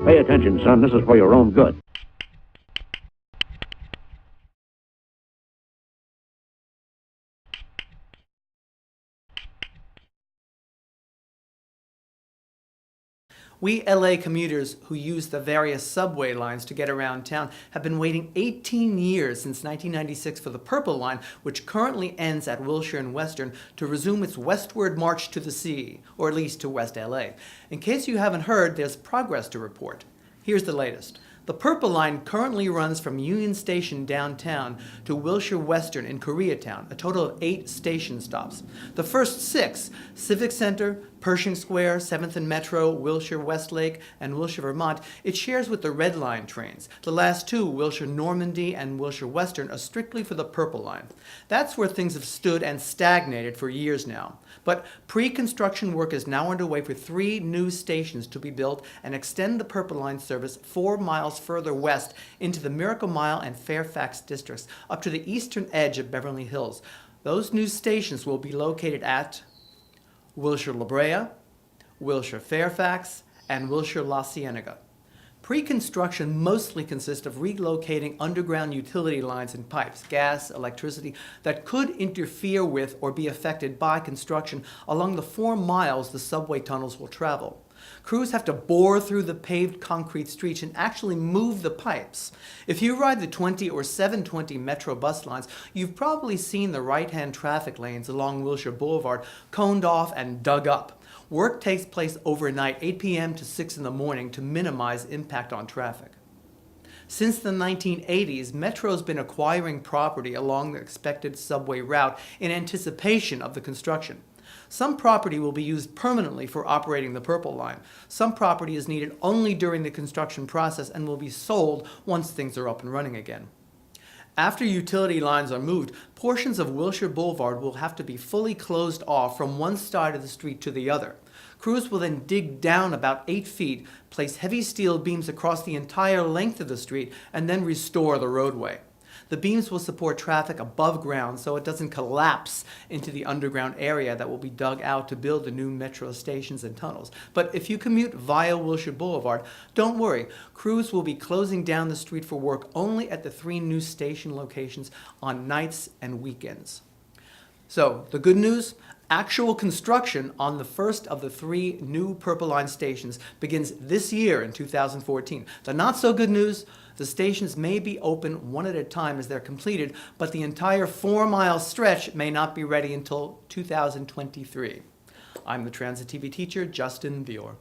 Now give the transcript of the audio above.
Pay attention, son. This is for your own good. We LA commuters who use the various subway lines to get around town have been waiting 18 years since 1996 for the Purple Line, which currently ends at Wilshire and Western, to resume its westward march to the sea, or at least to West LA. In case you haven't heard, there's progress to report. Here's the latest. The Purple Line currently runs from Union Station downtown to Wilshire Western in Koreatown, a total of 8 station stops. The first 6, Civic Center, Pershing Square, 7th and Metro, Wilshire Westlake, and Wilshire Vermont, it shares with the Red Line trains. The last 2, Wilshire Normandy and Wilshire Western, are strictly for the Purple Line. That's where things have stood and stagnated for years now. But pre-construction work is now underway for 3 new stations to be built and extend the Purple Line service 4 miles further west into the Miracle Mile and Fairfax districts, up to the eastern edge of Beverly Hills. Those new stations will be located at Wilshire La Brea, Wilshire Fairfax, and Wilshire La Cienega. Pre-construction mostly consists of relocating underground utility lines and pipes, gas, electricity, that could interfere with or be affected by construction along the 4 miles the subway tunnels will travel. Crews have to bore through the paved concrete streets and actually move the pipes. If you ride the 20 or 720 Metro bus lines, you've probably seen the right-hand traffic lanes along Wilshire Boulevard coned off and dug up. Work takes place overnight, 8 p.m. to 6 in the morning, to minimize impact on traffic. Since the 1980s, Metro's been acquiring property along the expected subway route in anticipation of the construction. Some property will be used permanently for operating the Purple Line. Some property is needed only during the construction process and will be sold once things are up and running again. After utility lines are moved, portions of Wilshire Boulevard will have to be fully closed off from one side of the street to the other. Crews will then dig down about 8 feet, place heavy steel beams across the entire length of the street, and then restore the roadway. The beams will support traffic above ground so it doesn't collapse into the underground area that will be dug out to build the new Metro stations and tunnels. But if you commute via Wilshire Boulevard, don't worry. Crews will be closing down the street for work only at the 3 new station locations on nights and weekends. So, the good news? Actual construction on the first of the 3 new Purple Line stations begins this year in 2014. The not so good news? The stations may be open one at a time as they're completed, but the entire 4-mile stretch may not be ready until 2023. I'm the Transit TV teacher, Justin Vyor.